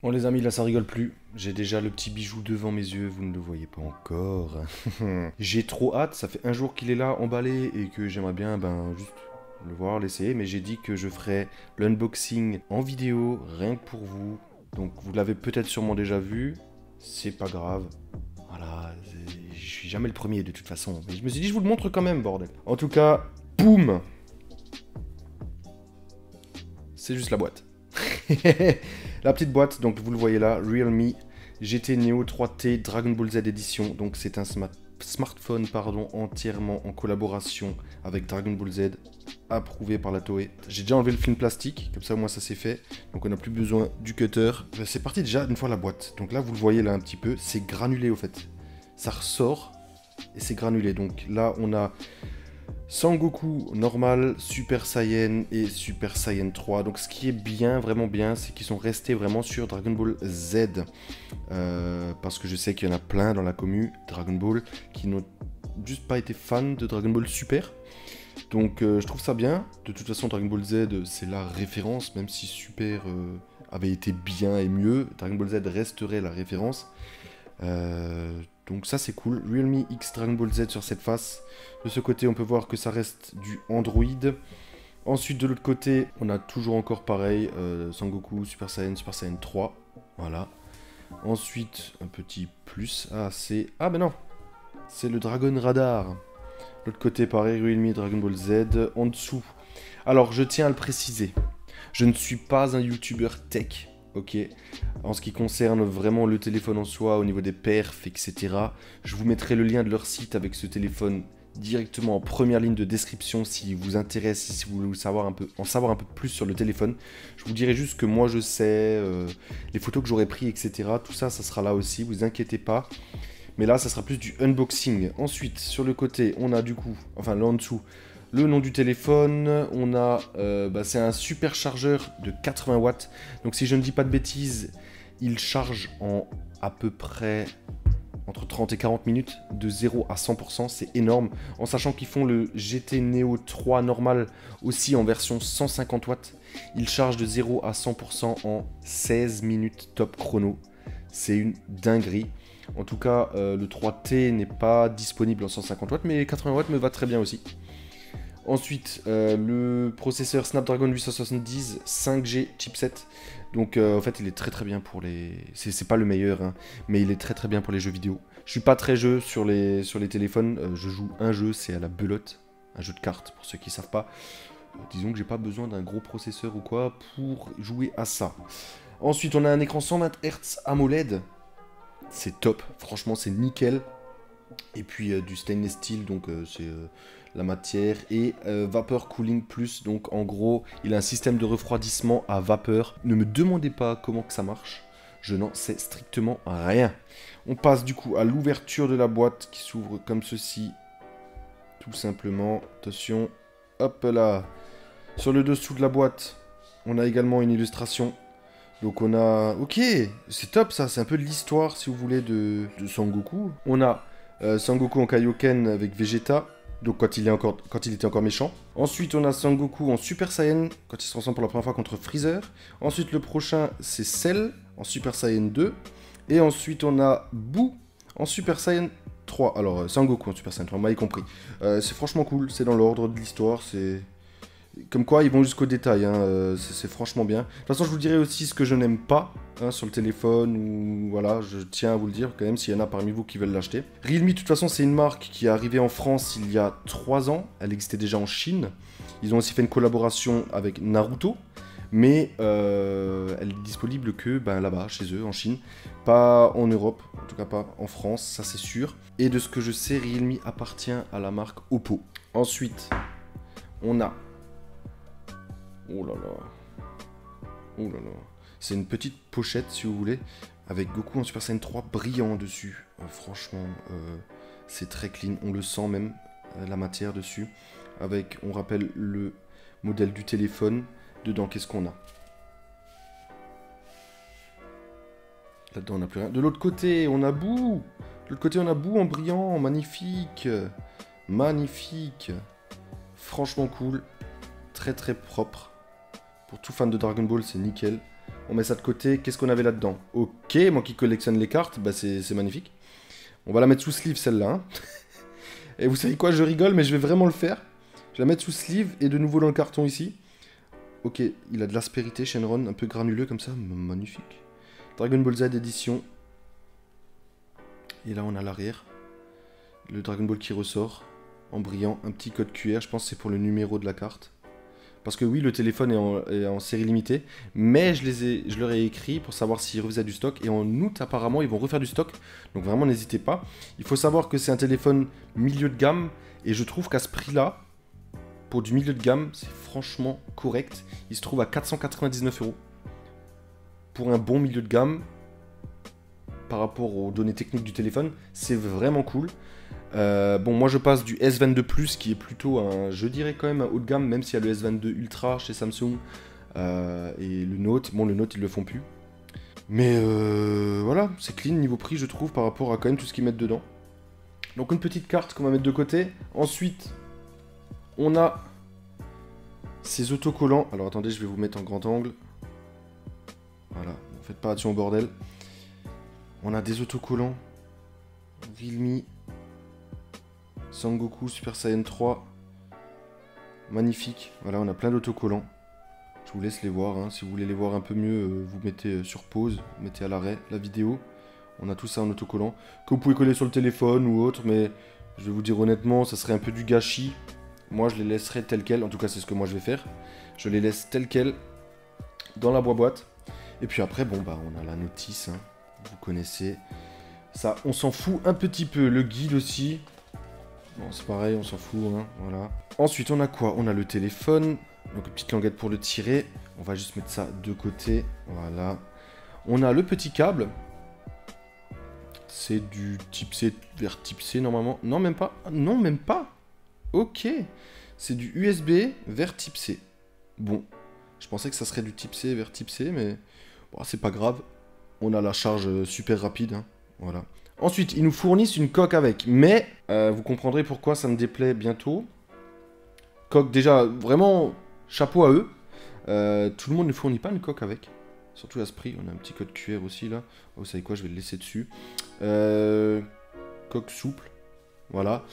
Bon les amis, là ça rigole plus. J'ai déjà le petit bijou devant mes yeux, vous ne le voyez pas encore. J'ai trop hâte, ça fait un jour qu'il est là emballé et que j'aimerais bien juste le voir, l'essayer. Mais j'ai dit que je ferais l'unboxing en vidéo, rien que pour vous. Donc vous l'avez peut-être sûrement déjà vu, c'est pas grave. Voilà, je suis jamais le premier de toute façon. Mais je me suis dit je vous le montre quand même, bordel. En tout cas, boum. C'est juste la boîte. La petite boîte, donc vous le voyez là, Realme GT Neo 3T Dragon Ball Z Edition. Donc c'est un smartphone entièrement en collaboration avec Dragon Ball Z, approuvé par la Toei. J'ai déjà enlevé le film plastique, comme ça au moins ça c'est fait. Donc on n'a plus besoin du cutter. C'est parti déjà une fois la boîte. Donc là vous le voyez là un petit peu, c'est granulé au fait. Ça ressort et c'est granulé. Donc là on a Sangoku normal, Super Saiyan et Super Saiyan 3. Donc ce qui est bien, vraiment bien, c'est qu'ils sont restés vraiment sur Dragon Ball Z. Parce que je sais qu'il y en a plein dans la commu Dragon Ball qui n'ont juste pas été fans de Dragon Ball Super. Donc je trouve ça bien. De toute façon Dragon Ball Z c'est la référence, même si Super avait été bien et mieux, Dragon Ball Z resterait la référence. Donc ça c'est cool. Realme X Dragon Ball Z sur cette face. De ce côté on peut voir que ça reste du Android. Ensuite de l'autre côté on a toujours encore pareil, Sangoku, Super Saiyan 3. Voilà. Ensuite un petit plus. Ah c'est... Ah ben non, c'est le Dragon Radar. L'autre côté pareil, Realme Dragon Ball Z. En dessous. Alors je tiens à le préciser. Je ne suis pas un YouTuber tech. Ok, en ce qui concerne vraiment le téléphone en soi, au niveau des perfs, etc., je vous mettrai le lien de leur site avec ce téléphone directement en première ligne de description si vous intéresse, si vous voulez en savoir un peu plus sur le téléphone. Je vous dirai juste que moi je sais, les photos que j'aurais pris, etc., tout ça, ça sera là aussi, vous inquiétez pas. Mais là, ça sera plus du unboxing. Ensuite, sur le côté, on a du coup, enfin là en dessous, le nom du téléphone, on a, c'est un superchargeur de 80 watts. Donc si je ne dis pas de bêtises, il charge en à peu près entre 30 et 40 minutes, de 0 à 100%, c'est énorme. En sachant qu'ils font le GT Neo 3 normal aussi en version 150 watts. Il charge de 0 à 100% en 16 minutes top chrono. C'est une dinguerie. En tout cas, le 3T n'est pas disponible en 150 watts, mais 80 watts me va très bien aussi. Ensuite, le processeur Snapdragon 870 5G chipset. Donc en fait, il est très très bien pour les... C'est pas le meilleur, hein, mais il est très très bien pour les jeux vidéo. Je suis pas très jeu sur les téléphones. Je joue un jeu, c'est à la belote. Un jeu de cartes, pour ceux qui savent pas. Disons que j'ai pas besoin d'un gros processeur ou quoi pour jouer à ça. Ensuite, on a un écran 120 Hz AMOLED. C'est top, franchement c'est nickel. Et puis du stainless steel, donc c'est la matière. Et Vapor Cooling Plus, donc en gros, il a un système de refroidissement à vapeur. Ne me demandez pas comment que ça marche, je n'en sais strictement rien. On passe du coup à l'ouverture de la boîte qui s'ouvre comme ceci. Tout simplement, attention, hop là. Sur le dessous de la boîte, on a également une illustration. Donc on a... Ok, c'est top ça, c'est un peu de l'histoire, si vous voulez, de Sangoku. On a Sangoku en Kaioken avec Vegeta, donc quand il était encore méchant. Ensuite on a Sangoku en Super Saiyan, quand il se transforme pour la première fois contre Freezer. Ensuite le prochain c'est Cell en Super Saiyan 2. Et ensuite on a Boo en Super Saiyan 3. Alors Sangoku en Super Saiyan 3, vous m'avez compris. C'est franchement cool, c'est dans l'ordre de l'histoire, c'est... Comme quoi, ils vont jusqu'au détail, hein, c'est franchement bien. De toute façon, je vous dirai aussi ce que je n'aime pas hein, sur le téléphone, ou voilà, je tiens à vous le dire quand même, s'il y en a parmi vous qui veulent l'acheter. Realme, de toute façon, c'est une marque qui est arrivée en France il y a 3 ans, elle existait déjà en Chine. Ils ont aussi fait une collaboration avec Naruto, mais elle est disponible que là-bas, chez eux, en Chine. Pas en Europe, en tout cas pas en France, ça c'est sûr. Et de ce que je sais, Realme appartient à la marque Oppo. Ensuite, on a... Oh là là. Oh là là. C'est une petite pochette, si vous voulez, avec Goku en Super Saiyan 3 brillant dessus. Franchement, c'est très clean. On le sent même, la matière dessus. Avec, on rappelle, le modèle du téléphone. Dedans, qu'est-ce qu'on a? Là-dedans, on n'a plus rien. De l'autre côté, on a Boo. De l'autre côté, on a Boo en brillant. Magnifique. Magnifique. Franchement cool. Très très propre. Pour tout fan de Dragon Ball, c'est nickel. On met ça de côté. Qu'est-ce qu'on avait là-dedans? Ok, moi qui collectionne les cartes, bah c'est magnifique. On va la mettre sous sleeve celle-là. Hein. Et vous savez quoi, je rigole, mais je vais vraiment le faire. Je vais la mettre sous sleeve et de nouveau dans le carton ici. Ok, il a de l'aspérité, Shenron, un peu granuleux comme ça. Magnifique. Dragon Ball Z édition. Et là, on a l'arrière. Le Dragon Ball qui ressort. En brillant. Un petit code QR, je pense que c'est pour le numéro de la carte. Parce que oui, le téléphone est en série limitée. Mais je leur ai écrit pour savoir s'ils refaisaient du stock. Et en août, apparemment, ils vont refaire du stock. Donc vraiment, n'hésitez pas. Il faut savoir que c'est un téléphone milieu de gamme. Et je trouve qu'à ce prix-là, pour du milieu de gamme, c'est franchement correct. Il se trouve à 499 €. Pour un bon milieu de gamme, par rapport aux données techniques du téléphone, c'est vraiment cool. Bon, moi je passe du S22 Plus qui est plutôt un, je dirais quand même un haut de gamme, même s'il y a le S22 Ultra chez Samsung et le Note. Bon, le Note ils le font plus. Mais voilà, c'est clean niveau prix, je trouve, par rapport à quand même tout ce qu'ils mettent dedans. Donc une petite carte qu'on va mettre de côté. Ensuite, on a ces autocollants. Alors attendez, je vais vous mettre en grand angle. Voilà, faites pas attention au bordel. On a des autocollants. Realme. Sangoku Super Saiyan 3. Magnifique. Voilà, on a plein d'autocollants. Je vous laisse les voir. Hein. Si vous voulez les voir un peu mieux, vous mettez sur pause. Vous mettez à l'arrêt la vidéo. On a tout ça en autocollant. Que vous pouvez coller sur le téléphone ou autre. Mais je vais vous dire honnêtement, ça serait un peu du gâchis. Moi, je les laisserai tels quels. En tout cas, c'est ce que moi, je vais faire. Je les laisse tels quels dans la boîte. Et puis après, bon, bah, on a la notice. Hein. Vous connaissez. Ça, on s'en fout un petit peu. Le guide aussi. Bon, c'est pareil, on s'en fout. Hein. Voilà. Ensuite, on a quoi? On a le téléphone. Donc, une petite languette pour le tirer. On va juste mettre ça de côté. Voilà. On a le petit câble. C'est du type C vers type C, normalement. Non, même pas. Non, même pas. Ok, c'est du USB vers type C. Bon, je pensais que ça serait du type C vers type C, mais bon, c'est pas grave. On a la charge super rapide, hein. Voilà. Ensuite, ils nous fournissent une coque avec, mais vous comprendrez pourquoi ça me déplaît bientôt. Coque, déjà, vraiment, chapeau à eux. Tout le monde ne fournit pas une coque avec. Surtout à ce prix, on a un petit code QR aussi, là. Oh, vous savez quoi, je vais le laisser dessus. Coque souple, voilà.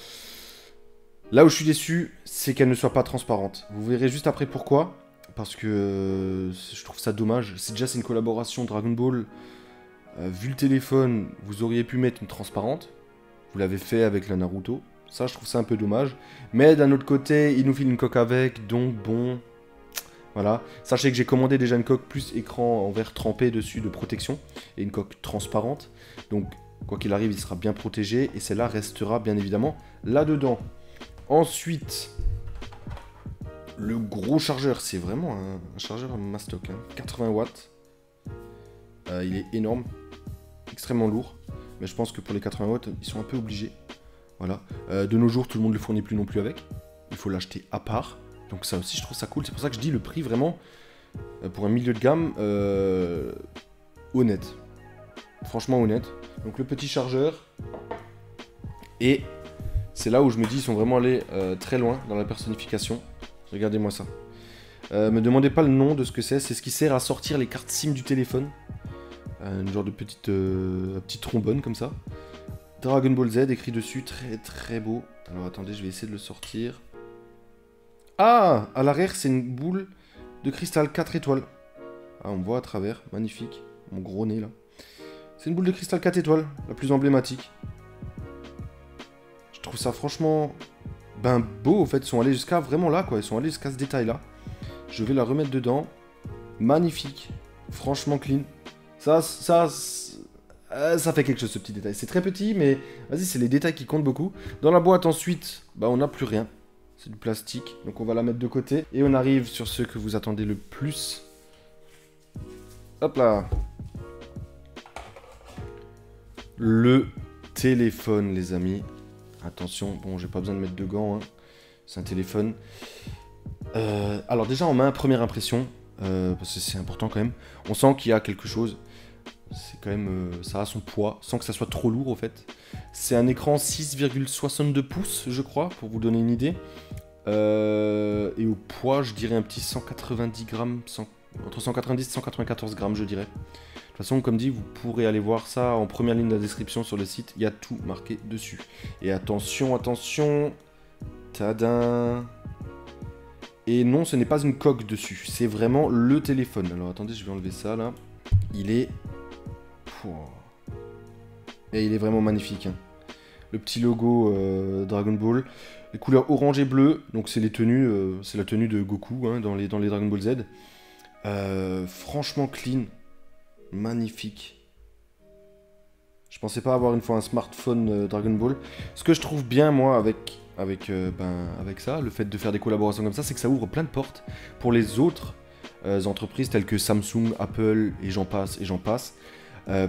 Là où je suis déçu, c'est qu'elle ne soit pas transparente. Vous verrez juste après pourquoi. Parce que je trouve ça dommage. C'est une collaboration Dragon Ball. Vu le téléphone, vous auriez pu mettre une transparente. Vous l'avez fait avec la Naruto. Ça, je trouve ça un peu dommage. Mais d'un autre côté, il nous file une coque avec. Donc bon, voilà. Sachez que j'ai commandé déjà une coque plus écran en verre trempé dessus de protection. Et une coque transparente. Donc, quoi qu'il arrive, il sera bien protégé. Et celle-là restera bien évidemment là-dedans. Ensuite, le gros chargeur, c'est vraiment un chargeur mastoc, hein. 80 watts. Il est énorme, extrêmement lourd. Mais je pense que pour les 80 watts, ils sont un peu obligés. Voilà. De nos jours, tout le monde ne le fournit plus non plus avec. Il faut l'acheter à part. Donc ça aussi, je trouve ça cool. C'est pour ça que je dis le prix vraiment, pour un milieu de gamme, honnête. Franchement honnête. Donc le petit chargeur. Et c'est là où je me dis, ils sont vraiment allés très loin dans la personnification. Regardez-moi ça. Me demandez pas le nom de ce que c'est. C'est ce qui sert à sortir les cartes SIM du téléphone. Une genre de petite trombone comme ça. Dragon Ball Z écrit dessus. Très très beau. Alors attendez, je vais essayer de le sortir. Ah, à l'arrière, c'est une boule de cristal 4 étoiles. Ah, on me voit à travers. Magnifique. Mon gros nez là. C'est une boule de cristal 4 étoiles. La plus emblématique. Je trouve ça franchement beau, au fait. Ils sont allés jusqu'à vraiment là, quoi. Ils sont allés jusqu'à ce détail-là. Je vais la remettre dedans. Magnifique. Franchement clean. Ça fait quelque chose, ce petit détail. C'est très petit, mais vas-y, c'est les détails qui comptent beaucoup. Dans la boîte, ensuite, bah, on n'a plus rien. C'est du plastique. Donc, on va la mettre de côté. Et on arrive sur ce que vous attendez le plus. Hop là. Le téléphone, les amis. Attention, bon, j'ai pas besoin de mettre de gants, hein. C'est un téléphone. Alors déjà, en main, première impression, parce que c'est important quand même, on sent qu'il y a quelque chose. C'est quand même, ça a son poids, sans que ça soit trop lourd, au fait. C'est un écran 6,62 pouces, je crois, pour vous donner une idée. Et au poids, je dirais un petit 190 grammes, Entre 190 et 194 grammes, je dirais. De toute façon, comme dit, vous pourrez aller voir ça en première ligne de la description sur le site. Il y a tout marqué dessus. Et attention, attention. Tadam. Et non, ce n'est pas une coque dessus. C'est vraiment le téléphone. Alors attendez, je vais enlever ça là. Il est... Et il est vraiment magnifique. Hein. Le petit logo Dragon Ball. Les couleurs orange et bleu. Donc c'est les tenues, c'est la tenue de Goku hein, dans les Dragon Ball Z. Franchement clean. Magnifique. Je pensais pas avoir une fois un smartphone Dragon Ball. Ce que je trouve bien moi avec ça, le fait de faire des collaborations comme ça, c'est que ça ouvre plein de portes pour les autres entreprises telles que Samsung, Apple et j'en passe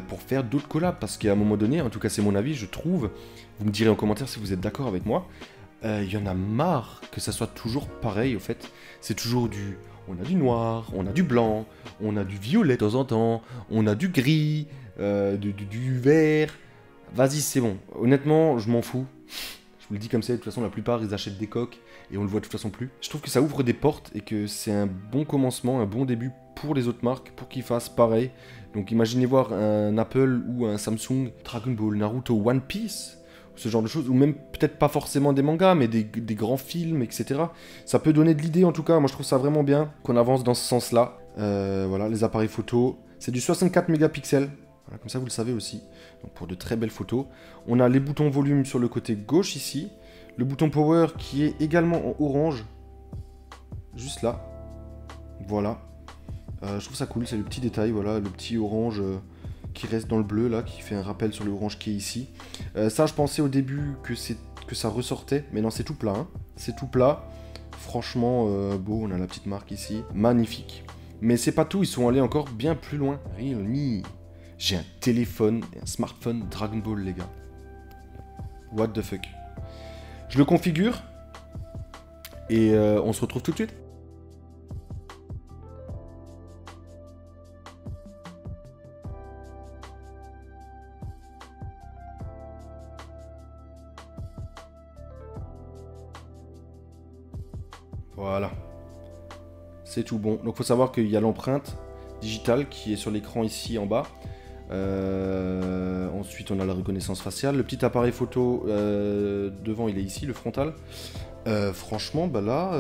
pour faire d'autres collabs. Parce qu'à un moment donné, en tout cas c'est mon avis, je trouve, vous me direz en commentaire si vous êtes d'accord avec moi, il y en a marre que ça soit toujours pareil au fait. C'est toujours du... On a du noir, on a du blanc, on a du violet de temps en temps, on a du gris, du vert. Vas-y, c'est bon. Honnêtement, je m'en fous. Je vous le dis comme ça, de toute façon, la plupart, ils achètent des coques et on le voit de toute façon plus. Je trouve que ça ouvre des portes et que c'est un bon commencement, un bon début pour les autres marques, pour qu'ils fassent pareil. Donc imaginez voir un Apple ou un Samsung, Dragon Ball, Naruto, One Piece... ce genre de choses, ou même peut-être pas forcément des mangas, mais des grands films, etc. Ça peut donner de l'idée en tout cas, moi je trouve ça vraiment bien qu'on avance dans ce sens-là. Voilà, les appareils photo, c'est du 64 mégapixels, voilà, comme ça vous le savez aussi, donc pour de très belles photos. On a les boutons volume sur le côté gauche ici, le bouton power qui est également en orange, juste là, voilà. Je trouve ça cool, c'est le petit détail, voilà, le petit orange... qui reste dans le bleu là, qui fait un rappel sur le orange qui est ici. Ça je pensais au début que ça ressortait, mais non c'est tout plat, hein. C'est tout plat, franchement beau, on a la petite marque ici, magnifique. Mais c'est pas tout, ils sont allés encore bien plus loin. Realme, j'ai un téléphone, un smartphone Dragon Ball les gars. What the fuck. Je le configure, et on se retrouve tout de suite. Voilà. C'est tout bon. Donc il faut savoir qu'il y a l'empreinte digitale qui est sur l'écran ici en bas. Ensuite on a la reconnaissance faciale. Le petit appareil photo devant il est ici, le frontal. Franchement bah là,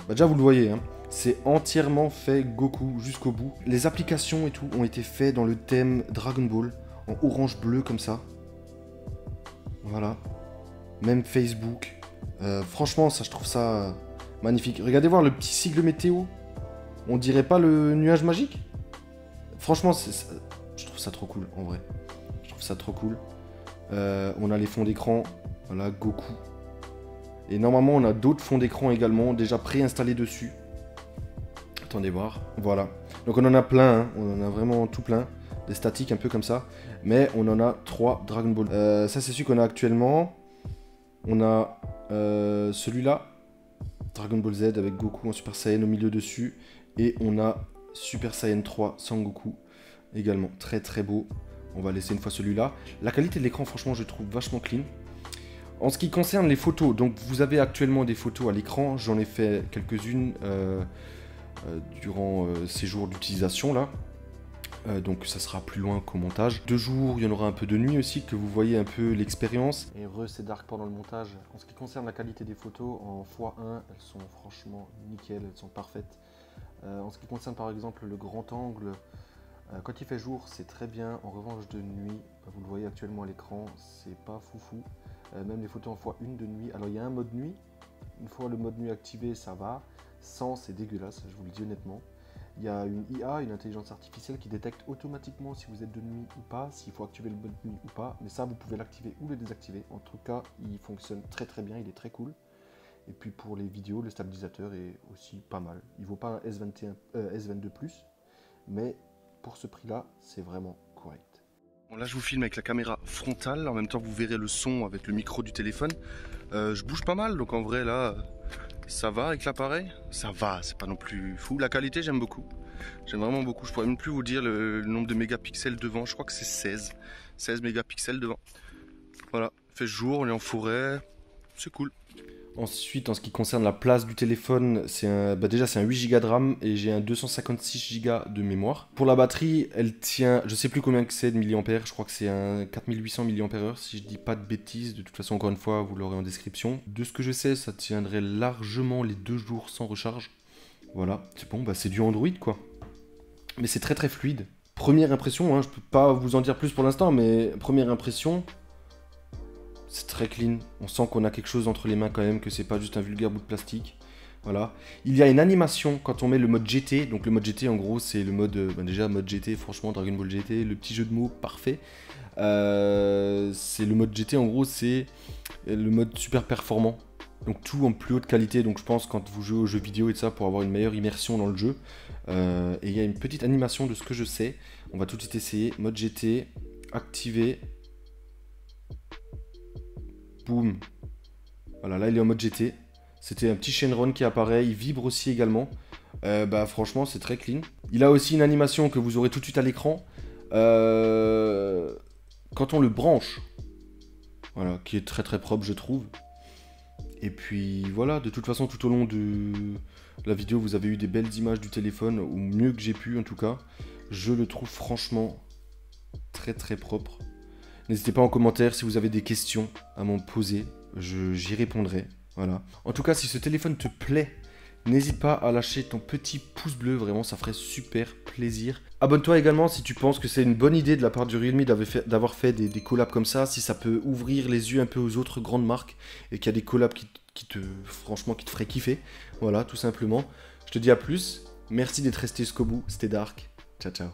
déjà vous le voyez, hein, c'est entièrement fait Goku jusqu'au bout. Les applications et tout ont été faits dans le thème Dragon Ball, en orange bleu comme ça. Voilà. Même Facebook. Franchement ça je trouve ça... magnifique. Regardez voir le petit sigle météo. On dirait pas le nuage magique? Franchement, je trouve ça trop cool, en vrai. Je trouve ça trop cool. On a les fonds d'écran. Voilà, Goku. Et normalement, on a d'autres fonds d'écran également, déjà préinstallés dessus. Attendez voir. Voilà. Donc on en a plein, hein. On en a vraiment tout plein. Des statiques un peu comme ça. Mais on en a 3 Dragon Ball. Ça, c'est celui qu'on a actuellement. On a celui-là. Dragon Ball Z avec Goku en Super Saiyan au milieu dessus. Et on a Super Saiyan 3 sans Goku également. Très très beau. On va laisser une fois celui-là. La qualité de l'écran, franchement, je trouve vachement clean. En ce qui concerne les photos, donc vous avez actuellement des photos à l'écran. J'en ai fait quelques-unes durant ces jours d'utilisation là. Donc ça sera plus loin qu'au montage. 2 jours, il y en aura un peu de nuit aussi, que vous voyez un peu l'expérience. Et c'est dark pendant le montage. En ce qui concerne la qualité des photos, en x1, elles sont franchement nickel, elles sont parfaites. En ce qui concerne par exemple le grand angle, quand il fait jour, c'est très bien. En revanche de nuit, vous le voyez actuellement à l'écran, c'est pas foufou. Même les photos en x1 de nuit. Alors il y a un mode nuit. Une fois le mode nuit activé, ça va. Sans, c'est dégueulasse, je vous le dis honnêtement. Il y a une IA, une intelligence artificielle qui détecte automatiquement si vous êtes de nuit ou pas, s'il faut activer le mode nuit ou pas. Mais ça, vous pouvez l'activer ou le désactiver. En tout cas, il fonctionne très très bien, il est très cool. Et puis pour les vidéos, le stabilisateur est aussi pas mal. Il ne vaut pas un S22+, mais pour ce prix-là, c'est vraiment correct. Bon, là, je vous filme avec la caméra frontale. En même temps, vous verrez le son avec le micro du téléphone. Je bouge pas mal, donc en vrai, là... ça va avec l'appareil, ça va, c'est pas non plus fou. La qualité, j'aime beaucoup. J'aime vraiment beaucoup. Je pourrais même plus vous dire le nombre de mégapixels devant. Je crois que c'est 16. 16 mégapixels devant. Voilà, il fait jour, on est en forêt. C'est cool. Ensuite, en ce qui concerne la place du téléphone, déjà c'est un 8 Go de RAM et j'ai un 256 Go de mémoire. Pour la batterie, elle tient, je sais plus combien que c'est de milliampères, je crois que c'est un 4800 mAh si je dis pas de bêtises. De toute façon, encore une fois, vous l'aurez en description. De ce que je sais, ça tiendrait largement les 2 jours sans recharge. Voilà, c'est bon, bah c'est du Android quoi. Mais c'est très très fluide. Première impression, hein, je peux pas vous en dire plus pour l'instant, mais première impression, c'est très clean. On sent qu'on a quelque chose entre les mains quand même, que c'est pas juste un vulgaire bout de plastique. Voilà. Il y a une animation quand on met le mode GT. Donc le mode GT en gros c'est le mode... déjà mode GT, franchement Dragon Ball GT, le petit jeu de mots parfait. C'est le mode GT en gros, c'est le mode super performant. Donc tout en plus haute qualité. Donc je pense quand vous jouez aux jeux vidéo et tout ça pour avoir une meilleure immersion dans le jeu. Et il y a une petite animation de ce que je sais. On va tout de suite essayer. Mode GT, activer. Boum. Voilà, là il est en mode GT. C'était un petit Shenron qui apparaît, il vibre aussi également. Bah franchement c'est très clean. Il a aussi une animation que vous aurez tout de suite à l'écran. Quand on le branche. Voilà, qui est très très propre je trouve. Et puis voilà, de toute façon tout au long de la vidéo vous avez eu des belles images du téléphone, ou mieux que j'ai pu en tout cas. Je le trouve franchement très très propre. N'hésitez pas en commentaire si vous avez des questions à m'en poser, j'y répondrai. Voilà. En tout cas, si ce téléphone te plaît, n'hésite pas à lâcher ton petit pouce bleu, vraiment ça ferait super plaisir. Abonne-toi également si tu penses que c'est une bonne idée de la part du Realme d'avoir fait des collabs comme ça, si ça peut ouvrir les yeux un peu aux autres grandes marques et qu'il y a des collabs qui te feraient kiffer. Voilà, tout simplement. Je te dis à plus, merci d'être resté jusqu'au bout, c'était Dark, ciao ciao.